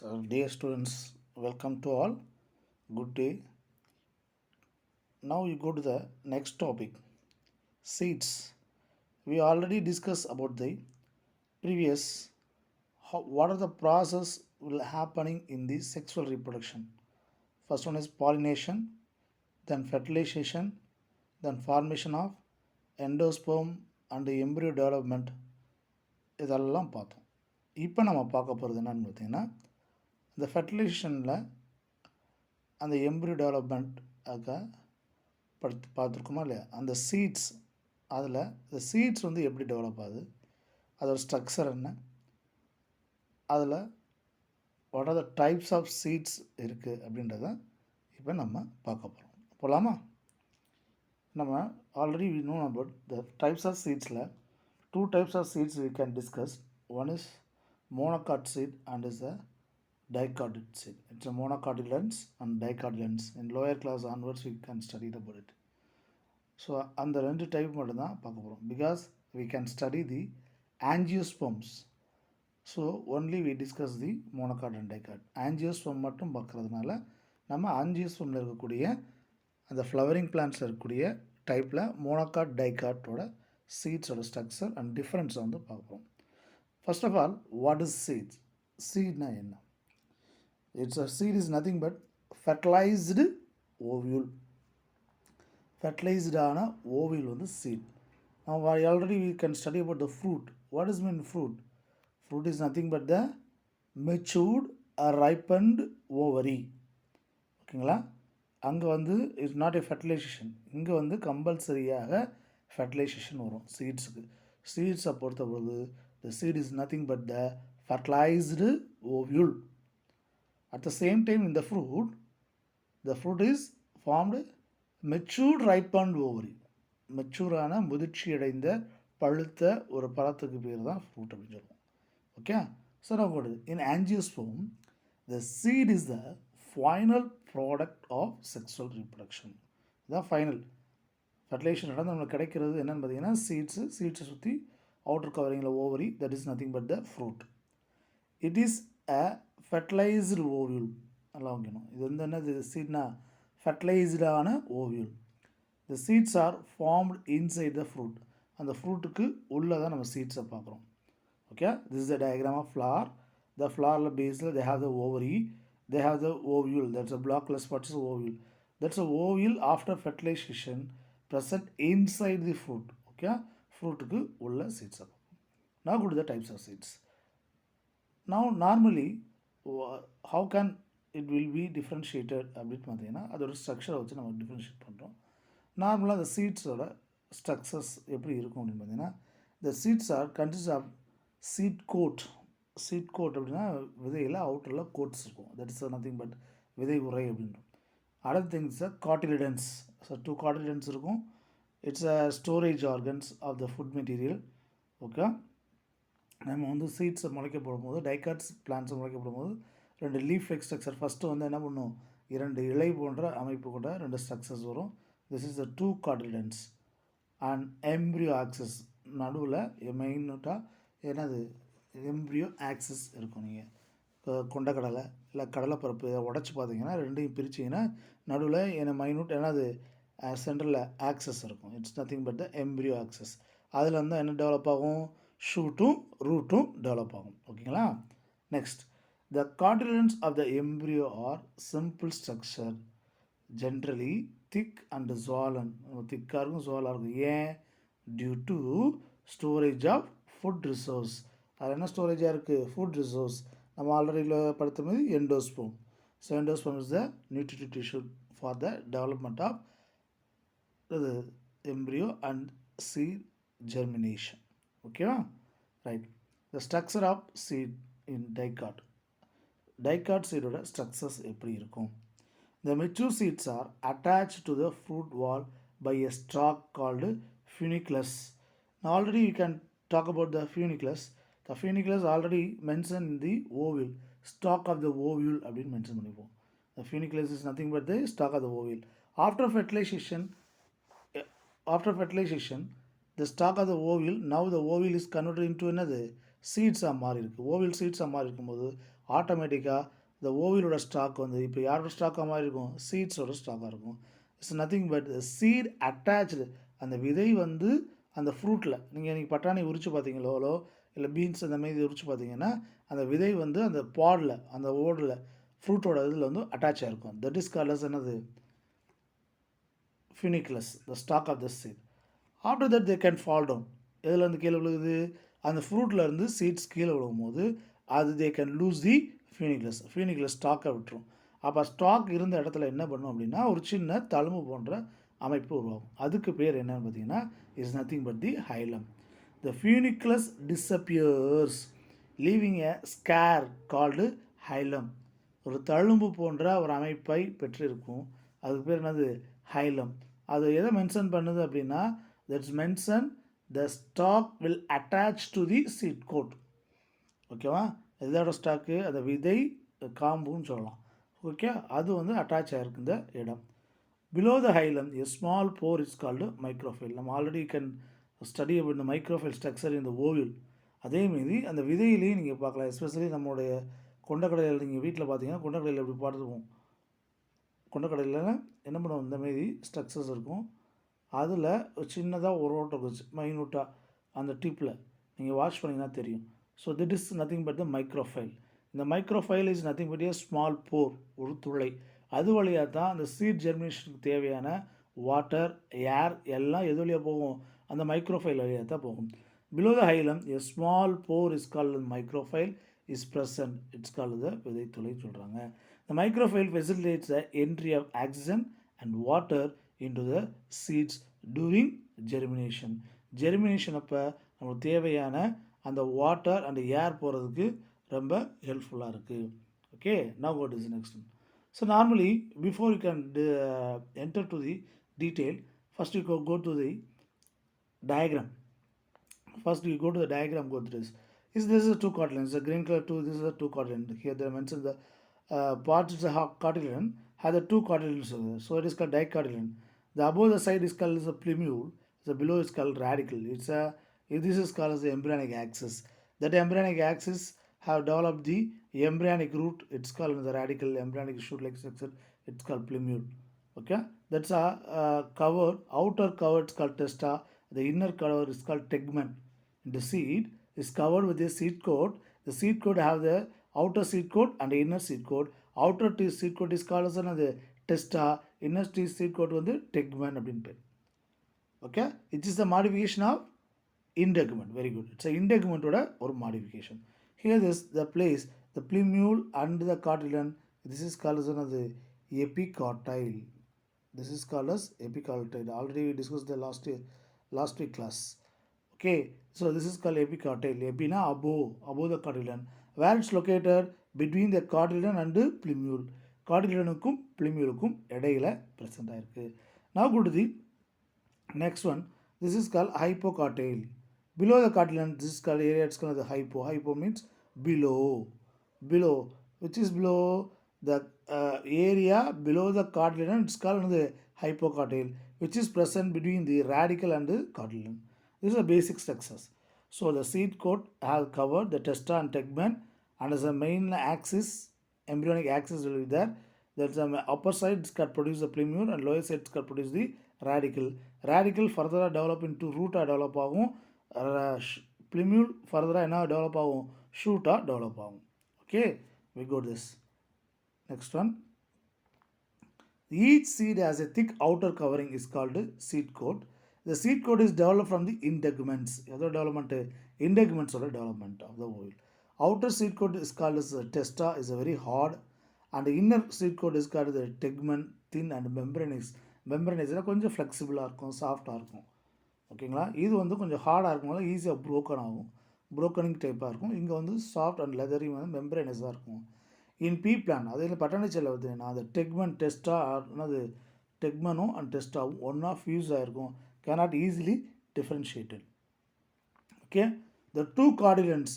So, dear students, welcome to all. Good day. Now you go to the next topic, seeds. We already discussed about the previous what are the process will happening in the sexual reproduction. First one is pollination, then fertilization, then formation of endosperm and embryo development. இதெல்லாம் பார்த்தோம். இப்போ நம்ம பார்க்க போகிறது என்னன்னு பார்த்தீங்கன்னா, இந்த ஃபெர்டிலைசேஷனில் அந்த எம்ப்ரியோ டெவலப்மெண்ட் பார்த்துருக்கோமா இல்லையா, அந்த சீட்ஸ் அதில் இந்த சீட்ஸ் வந்து எப்படி டெவலப் ஆகுது, அதோட ஸ்ட்ரக்சர் என்ன, அதில் what are the types of seeds இருக்குது அப்படின்றத இப்போ நம்ம பார்க்க போகிறோம். போகலாமா? நம்ம already we know about the types of சீட்ஸில் two types of seeds we can discuss. One is monocot seed and is a dicotid seed. It's a monocotyledons and dicotyledons. In lower class onwards we can study about it. So அந்த ரெண்டு type மட்டும்தான் பார்க்க போகிறோம். Because we can study the angiosperms. So only we discuss the monocot and dicot. angiosperm மட்டும் பார்க்குறதுனால நம்ம angiospermல இருக்கக்கூடிய அந்த ஃப்ளவரிங் பிளான்ட்ஸில் இருக்கக்கூடிய டைப்பில் மோனோகாட் டைகாட்டோட சீட்ஸோட ஸ்ட்ரக்சர் அண்ட் டிஃப்ரென்ஸை வந்து பார்க்குறோம். First of all, what is seed? Seed na enna? It's a seed is nothing but fertilized ovule. Fertilized ana ovule on the seed. Now already we can study about the fruit. What is mean fruit? Fruit is nothing but the matured or ripened ovary. ஓகேங்களா? அங்கே வந்து it's not a fertilisation. இங்கே வந்து கம்பல்சரியாக fertilisation வரும் சீட்ஸுக்கு. சீட்ஸை பொறுத்த பொழுது the seed is nothing but the fertilized ovule. At the same time in the fruit is formed matured ripened ovary. மெச்சூரான முதிர்ச்சி அடைந்த பழுத்த ஒரு பழத்துக்கு பேர் தான் ஃப்ரூட் அப்படின்னு சொல்லுவோம். ஓகே, ஸோ நான் போடுது இன் angiosperm the seed is the final product of sexual reproduction. இதுதான் ஃபைனல் ஃபெர்டிலைசேஷன் நடந்து நம்மளுக்கு கிடைக்கிறது என்னென்னு பார்த்தீங்கன்னா சீட்ஸை சுற்றி outer covering of ovary, that is nothing but the fruit. It is a fertilized ovule. நல்லா ஓகேணும். இது வந்து என்னது சீட்னா ஃபெர்டிலைஸ்டு ஆன ovule. The seeds are formed inside the fruit. அந்த ஃப்ரூட்டுக்கு உள்ளே தான் நம்ம சீட்ஸை பார்க்குறோம். Okay, this is the diagram of flower. The flower basil they have the ovary, they have the ovule, that's a blockless part is ovule. That's a ovule after fertilization present inside the fruit. Okay, ஃப்ரூட்டுக்கு உள்ள சீட்ஸை பார்ப்போம். Now go to the types of seeds. Now normally how can it will be differentiated அப்படின்னு பார்த்தீங்கன்னா அதோட ஸ்ட்ரக்சரை வச்சு நம்ம differentiate பண்ணுறோம். நார்மலாக அந்த சீட்ஸோட ஸ்ட்ரக்சர்ஸ் எப்படி இருக்கும் அப்படின்னு பார்த்தீங்கன்னா the seeds are consist of seed coat. seed coat அப்படின்னா விதையில் அவுட்டரில் கோட்ஸ் இருக்கும். தட் இஸ் நத்திங் பட் விதை உரை அப்படின்றோம். Other things cotyledons. So 2 cotyledons இருக்கும். It's a storage organs of the food material. Okay, நம்ம வந்து சீட்ஸை முளைக்க போடும்போது டைகாட்ஸ் பிளான்ஸை முளைக்க போடும்போது 2 லீஃப் லைக் ஸ்ட்ரக்சர் ஃபஸ்ட்டு வந்து என்ன பண்ணும், 2 இலை போன்ற அமைப்பு கொண்ட 2 ஸ்ட்ரக்சர்ஸ் வரும். This is the 2 cotyledons and embryo access. நடுவில் மெயினாக என்னது எம்ப்ரியோ ஆக்சஸ் இருக்கும். நீங்கள் கொண்டக்கடலை இல்லை கடலைப்பருப்பு இதை உடச்சி பார்த்தீங்கன்னா ரெண்டையும் பிரிச்சிங்கன்னா நடுவில் என்ன மைனூட் என்னது சென்ட்ரலில் ஆக்சஸ் இருக்கும். It's nothing but the embryo access. அதில் வந்து என்ன டெவலப் ஆகும், ஷூட்டும் ரூட்டும் டெவலப் ஆகும். ஓகேங்களா? Next, the cotyledons of the embryo are simple structure, generally thick and swollen. திக்காக இருக்கும், ஜுவாலாக இருக்கும். ஏன்? Due to storage of food resource. அதில் என்ன ஸ்டோரேஜாக இருக்குது? Food resource. நம்ம ஆல்ரெடி படுத்த மாதிரி endosperm. So endosperm is the nutritive tissue for the development of the embryo and seed germination. Okay, right? The structure of seed in dicot. Dicot seed oda structures எப்படி இருக்கும்? The mature seeds are attached to the fruit wall by a stalk called funiculus. Now already you can talk about the funiculus. The funiculus already mentioned in the ovule. Stalk of the ovule அப்படின்னு mention பண்ணிப்போம். The funiculus is nothing but the stalk of the ovule. After fertilization, the stalk of the ovule, now the ovule is converted into another சீட்ஸாக மாறி இருக்குது. ஓவில் சீட்ஸாக மாறி இருக்கும்போது ஆட்டோமேட்டிக்காக இந்த ஓவிலோட stock வந்து இப்போ யாரோட ஸ்டாக்காக மாதிரி இருக்கும், சீட்ஸோட ஸ்டாக்காக இருக்கும். It's nothing but seed attach. அந்த விதை வந்து அந்த ஃப்ரூட்டில் நீங்கள் பட்டாணி உரிச்சு பார்த்தீங்களோ இல்லை பீன்ஸ் அந்த மாதிரி உரிச்சு பார்த்தீங்கன்னா அந்த விதை வந்து அந்த பாடில் அந்த ஓடில் ஃப்ரூட்டோட இதில் வந்து அட்டாச் ஆகிருக்கும். தட் இஸ் கால்ட் என்னது, funiculus, the stalk of the seed. After that they can fall down. எதில் வந்து கீழே விழுகுது, அந்த ஃப்ரூட்டில் இருந்து சீட்ஸ் கீழே விழுகும்போது அது தே கேன் லூஸ் தி ஃபினிக்லஸ் ஸ்டாக்கை விட்டுரும். அப்போ ஸ்டாக் இருந்த இடத்துல என்ன பண்ணும் அப்படின்னா ஒரு சின்ன தழும்பு போன்ற அமைப்பு உருவாகும். அதுக்கு பேர் என்னன்னு பார்த்தீங்கன்னா is nothing but the hilum. The funiculus disappears leaving a scar called hilum. ஒரு தழும்பு போன்ற ஒரு அமைப்பை பெற்றிருக்கும். அதுக்கு பேர் என்னது, ஹைலம். அது எதை மென்ஷன் பண்ணுது அப்படின்னா that's mention the stalk will attach to the seed coat. ஓகேவா, இதோட ஸ்டாக்கு அந்த விதை காம்புன்னு சொல்லலாம். ஓகே, அது வந்து அட்டாச் ஆகிருக்கு இந்த இடம். Below the hilum a small pore is called micropyle. நம்ம ஆல்ரெடி கேன் ஸ்டடி அபவுட் இந்த மைக்ரோஃபைல் ஸ்ட்ரக்சர் இந்த ஓவில். அதேமாரி அந்த விதையிலையும் நீங்கள் பார்க்கலாம். எஸ்பெஷலி நம்மளுடைய கொண்டக்கடலையில் நீங்கள் வீட்டில் பார்த்தீங்கன்னா கொண்டக்கடலையில் எப்படி பார்த்துருவோம், கொண்டக்கடலையில் என்ன பண்ணுவோம், இந்தமாரி ஸ்ட்ரக்சர்ஸ் இருக்கும். அதில் சின்னதாக ஒரு ஓட்டம் வச்சு மைனூட்டாக அந்த டிப்பில் நீங்கள் வாஷ் பண்ணிங்கன்னா தெரியும். So this is nothing but the micropyle. இந்த micropyle is nothing but a small pore, ஒரு துளை. அது வழியாக தான் அந்த சீட் ஜெர்மினேஷனுக்கு தேவையான வாட்டர், ஏர் எல்லாம் எது வழியாக போகும், அந்த மைக்ரோஃபைல் வழியாக தான் போகும். Below the hilum a small pore is called micropyle is present. It's called the விதைத்துளை சொல்கிறாங்க. The microphile facilitates the entry of oxygen and water into the seeds during germination. Germination அப்போ நமக்கு தேவையான அந்த வாட்டர் அண்ட் ஏர் போகிறதுக்கு ரொம்ப ஹெல்ப்ஃபுல்லாக இருக்குது. Okay, now what is the next one? So normally before you can enter to the detail, first you go to the diagram. First you go to the diagram, go through this. This is a two cotyledons, the green color two, this is a two cotyledon. Here they mentioned the part is a cotyledon, has the two cotyledons, so it is called dicotyledon. The above the side is called as a plumule, the below is called radicle. This is called as the embryonic axis. That embryonic axis have developed the embryonic root, it's called the radicle, embryonic shoot-like structure, it's called plumule. Okay, that's a cover, outer cover is called testa, the inner cover is called tegmen. The seed is covered with a seed coat. The seed coat have the outer seed coat and inner seed coat. Outer seed coat is called as the testa, inner seed coat வந்து tegmen அப்படின்னு பேர். Okay, it is the modification of integument. Very good, it's a integument ஓட ஒரு modification. Here this the place, the plumule and the cotyledon, this is called as the epicotyle. This is called as epicotyle. Already we discussed the last week class. Okay, so this is called epicotyle. Epina above the cotyledon, where it's located between the cotyledon and the plumule. Cotyledonukkum plumulukum இடையில present ஆயிருக்கு. Now go to the next one. This is called hypocotyle. Below the cotyledon, this is called area, it's called the hypo means below, which is below the area below the cotyledon, it's called the hypocotyle, which is present between the radicle and the cotyledon. This is a basic structures. So the seed coat has covered the testa and tegmen, and as a main axis, embryonic axis will be there. There's an upper side it's can produce the plumule and lower side can produce the radicle. Radicle further develop into root develop ஆகும். Plumule further என்ன develop ஆகும், shoot develop ஆகும். Okay, we go this. Next one. Each seed has a thick outer covering is called seed coat. The seed coat is developed from the integuments. Other development, integuments or development of the oil. Outer seed coat is called as testa, is a very hard, and the inner seed coat is called the tegmen, thin and membranous. Membranous கொஞ்சம் ஃப்ளெக்சிபிளாக இருக்கும், சாஃப்டாக இருக்கும். ஓகேங்களா, இது வந்து கொஞ்சம் ஹார்டாக இருக்கும்போது ஈஸியாக ப்ரோக்கன் ஆகும், ப்ரோக்கனிங் டைப்பாக இருக்கும். இங்கே வந்து சாஃப்ட் அண்ட் லெதரி வந்து மெம்பரேனஸாக இருக்கும். இன் பீ பிளான் அதில் பட்டாணி செல்ல பார்த்தீங்கன்னா அந்த டெக்மன் டெஸ்டா என்னது, டெக்மனும் அண்ட் டெஸ்டாவும் ஒன்றா ஃபியூஸ் ஆகிருக்கும், cannot easily differentiated. Okay, the two cotyledons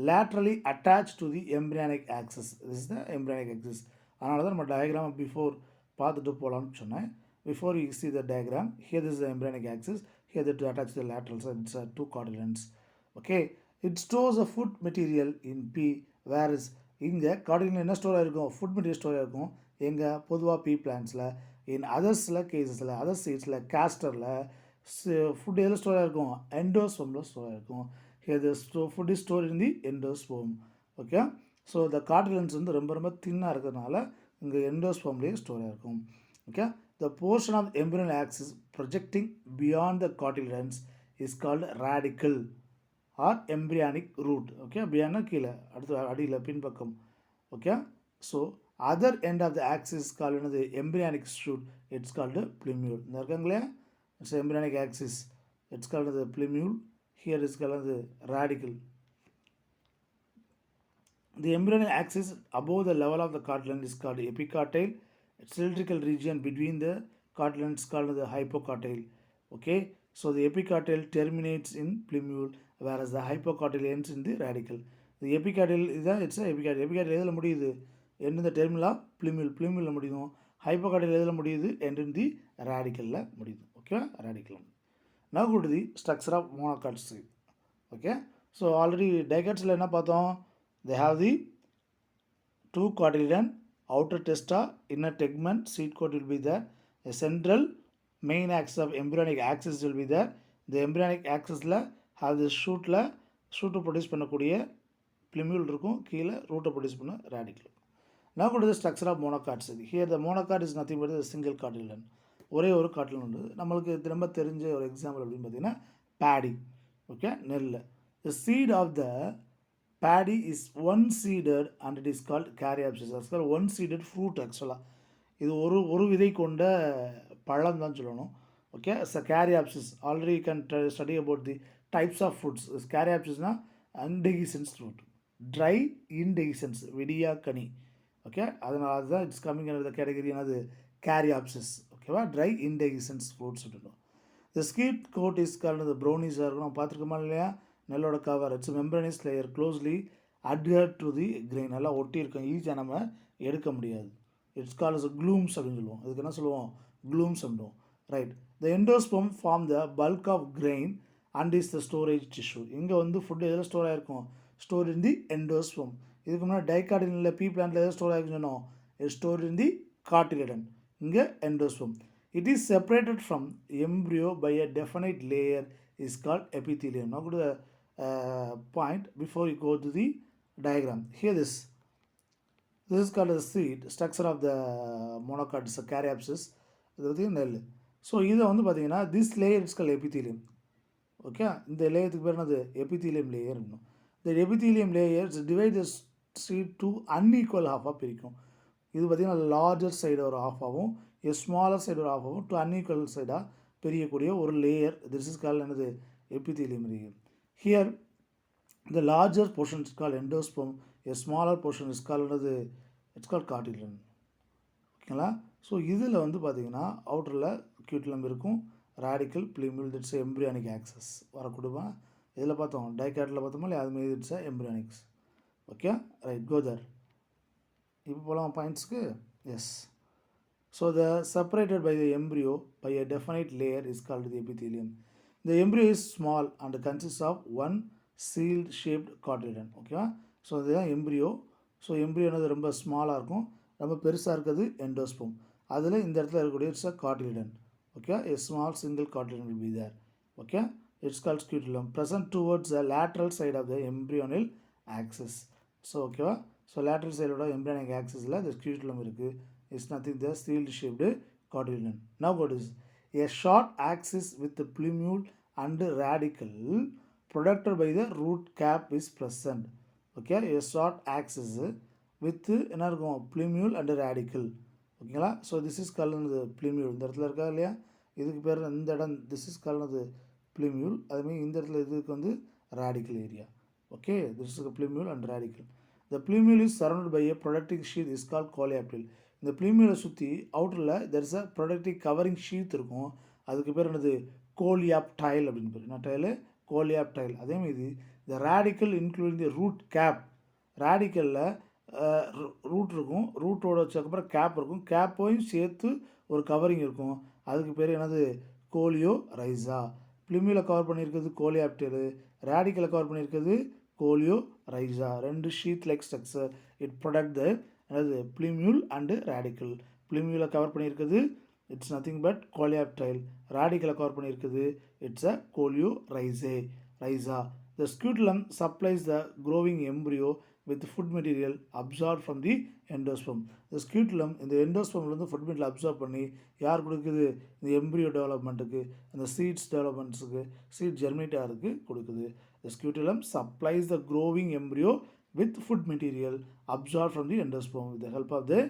laterally attached to the embryonic axis. This is the embryonic axis. அதனால தான் நம்ம டயக்ராம் பிஃபோர் பார்த்துட்டு போகலான்னு சொன்னேன். Before you see the diagram, here this is the embryonic axis, here that to attach the lateral side, it's two cotyledons. Okay, it stores the food material in P, whereas இங்கே கார்டிலிடன் என்ன store ஆகிருக்கும்? Food material store ஆகிருக்கும். எங்கே? பொதுவாக பீ பிளான்ஸில். இன் அதர்ஸில் கேசஸில், other சீட்ஸில், கேஸ்டரில், food எதில் store ஆகிருக்கும்? எண்டோஸ்போமில் store ஆகிருக்கும். இது food is store in the endosperm. Okay, so இந்த கார்டிலிடன்ஸ் வந்து ரொம்ப ரொம்ப தின்னாக இருக்கிறதுனால இங்கே எண்டோஸ்போம்லேயே ஸ்டோர் ஆகிருக்கும். Okay, the portion of the embryonal axis projecting beyond the cotyledons is called radicle or embryonic root. Okay, beyond கீழே அடுத்து அடியில் பின்பக்கம். Okay, so other end of the axis is called என்னது? embryonic shoot. It's called plumule. இந்த இருக்காங்களே, it's embryonic axis, it's called the plumule. Here is called the radicle. The embryonic axis above the level of the cartilage is called epicartile. Cylindrical region between the cartilages is called the hypocartile. Okay, so the epicartile terminates in plumule, whereas the hypocartile ends in the radicle. The epicartile is it's a epicartile. Epicartile எதில் முடியுது? end in the terminal of plumule. plumule முடியும். hypocartile எதில் முடியுது? end in the radicle முடியுது. Okay, radicle. Now go to the structure of monocots. Okay, so already dicots என்ன பார்த்தோம்? They have the two cotyledon, outer testa, inner tegment, seed coat will be there. A central main axis of embryonic axis will be there. The embryonic axis have the shoot produce பண்ணக்கூடிய plumule இருக்கும், கீழே root produce பண்ண radicle. Now go to the structure of monocots. Here the monocot is nothing but a single cotyledon. ஒரே ஒரு காட்டிலன் உண்டு. நம்மளுக்கு திரும்ப தெரிஞ்ச ஒரு எக்ஸாம்பிள் அப்படின்னு பார்த்தீங்கன்னா paddy. ஓகே, நெல். The seed of the paddy is one-seeded and it is called caryopsis. That's called one-seeded fruit actually. இது ஒரு விதை கொண்ட பழம் தான் சொல்லணும். Okay, so caryopsis. Already you can study about the types of fruits. Caryopsisனா indehiscence fruit. Dry indehiscence, விடியா கனி. ஓகே, அதனால அதுதான் it's coming under the category என்னது? caryopsis. ஓகேவா, ட்ரை இன்டெகிசன்ஸ் ஃப்ரூட்ஸ் சொல்லணும். The seed coat is called the ப்ரௌனிஸாக இருக்கும். நம்ம பார்த்துருக்கோமா இல்லையா? நெல்லோட கவர், it's membranous layer closely adhere to the grain, நல்லா ஒட்டி இருக்கும், ஈஸியாக நம்ம எடுக்க முடியாது. இட்ஸ் கால் இஸ் க்ளூம்ஸ் அப்படின்னு சொல்லுவோம். இதுக்கு என்ன சொல்லுவோம்? க்ளூம்ஸ் அப்படின்வோம். Right, the endosperm form the bulk of grain and is the storage tissue. இங்கே வந்து ஃபுட்டு எதில் ஸ்டோர் ஆகிருக்கும்? Store in the endosperm. இதுக்கு முன்னாடி டைகார்டினில் பீ பிளான்ட்டில் எதாவது ஸ்டோர் ஆகிருக்குன்னு சொன்னோம்? It store in the cotyledon. இங்கே endosperm. It is separated from embryo by a definite layer is called epithelium. Now go to the point before you go to the diagram. Here this is called the seed structure of the monocot is a caryopsis. இது பார்த்தீங்கன்னா நெல். So இதை வந்து பார்த்தீங்கன்னா this layer is called epithelium. Okay, இந்த லேயருக்கு பேர் என்னது? epithelium layer. The epithelium layers divide the seed to unequal half-ஆக பிரிக்கும். இது பார்த்தீங்கன்னா லார்ஜர் சைடு ஒரு ஆஃபாகவும் ஸ்மாலர் சைடு ஒரு ஆஃபாகவும் டு அன்ஈக்குவல் சைடாக பெரியக்கூடிய ஒரு லேயர். திஸ் இஸ் கால் என்னது? Epithelium layer. Here the larger portion is call endosperm, a smaller portion is call என்னது? It's call cotyledon. ஓகேங்களா? ஸோ இதில் வந்து பார்த்தீங்கன்னா அவுட்டரில் கியூட்டிலம் இருக்கும், radicle, plumule, it's embryonic axis வரக்கூடுமா? இதில் பார்த்தோம் டைகாட்டில் பார்த்தோமா இல்லையா? அது மாரி it's embryonics. Okay, right, go there. இப்போ போகலாம் பாயிண்ட்ஸ்க்கு. Yes, so the separated by the embryo by a definite layer is called the epithelium. The embryo is small and consists of one sealed shaped cotyledon. ஓகேவா? So இதுதான் embryo. So embryo என்னது? ரொம்ப ஸ்மாலாக இருக்கும், ரொம்ப பெருசாக இருக்கிறது எண்டோஸ்போம். அதில் இந்த இடத்துல இருக்கக்கூடிய it's a cotyledon. Okay, a small single cotyledon will be there. Okay, it's called scutellum present towards the lateral side of the embryonal axis. So ஓகேவா? ஸோ லேட்ரல் சைடோட எம்ப்ரியானிக் ஆக்சிஸில் இந்த ஸ்கியூட்டலம் இருக்குது. It's nothing the steel shaped cotyledon. Now what is a short axis with the plumule and radicle protected by the root cap is present. Okay, a short axis with என்ன இருக்கும்? plumule and radicle. ஓகேங்களா? So this is கலந்து plumule. இந்த இடத்துல இருக்கா இல்லையா? இதுக்கு பேர் இந்த இடம் திஸ் இஸ் கலந்து plumule. அதுமாதிரி இந்த இடத்துல இதுக்கு வந்து radical area. Okay, this is a plumule and radicle. The plumule is surrounded by a protective sheath is called coleoptile. இந்த பிளிமியூலை சுற்றி அவுட்டரில் there is a productive covering sheath இருக்கும், அதுக்கு பேர் என்னது? கோலியாப்டைல் அப்படின்னு பேர். என்ன டைலு? கோலியாப்டைல். அதேமாதிரி இந்த radicle including the root cap. ரேடிக்கலில் ரூட் இருக்கும், ரூட்டோட வச்சக்கப்புறம் கேப் இருக்கும், கேப்பையும் சேர்த்து ஒரு கவரிங் இருக்கும், அதுக்கு பேர் என்னது? கோலியோ ரைஸா. பிளிமியூலை கவர் பண்ணியிருக்கிறது கோலியாப்டைலு, ரேடிக்கலை கவர் பண்ணியிருக்கிறது கோலியோ ரைஸா. ரெண்டு sheath like structure it protect the அதாவது பிளிமியூல் அண்டு ரேடிக்கல். பிளிமியூலை கவர் பண்ணியிருக்குது, இட்ஸ் நத்திங் பட் கோலியாப்டைல். ரேடிக்கலை கவர் பண்ணியிருக்குது, it's a coleorhiza. The scutellum supplies the growing embryo with food material absorbed from the endosperm. The scutellum இந்த எண்டோஸ்பம்லேருந்து food material absorb பண்ணி யார் கொடுக்குது? இந்த embryo டெவலப்மெண்ட்டுக்கு, அந்த சீட்ஸ் டெவலப்மெண்ட்ஸுக்கு, சீட் ஜெர்மினேட் ஆகிறதுக்கு கொடுக்குது. The scutellum supplies the growing embryo with food material absorbed from the endosperm with the help of the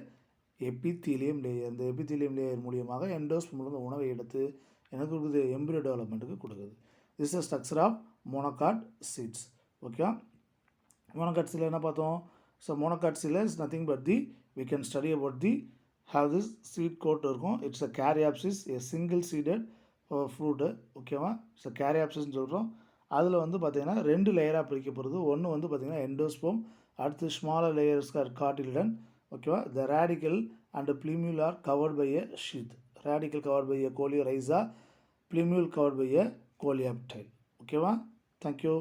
epithelium layer. இந்த epithelium layer மூலியமாக எண்டோஸ்பம்லேருந்து உணவை எடுத்து எனக்கு கொடுக்குது? எம்ப்ரியோ டெவலப்மெண்ட்டுக்கு கொடுக்குது. This is the structure of monocot seeds. Okay, monocot seed என்ன பார்த்தோம்? So monocot seed is nothing but the we can study about the have this seed coat இருக்கும். It's a caryopsis, a single seeded fruit. ஓகேவா? So caryopsisன்னு சொல்கிறோம். அதில் வந்து பார்த்தீங்கன்னா 2 லேயராக பிரிக்கப்படுது. ஒன்று வந்து பார்த்தீங்கன்னா எண்டோஸ்போம், அடுத்து ஸ்மாலர் லேயர்ஸ் ஆர் காட்டிலிடன். ஓகேவா? The radicle and plumule are covered by a sheath. Radicle covered by a coleorhiza, plumule covered by a coleoptile. ஓகேவா? தேங்க்யூ.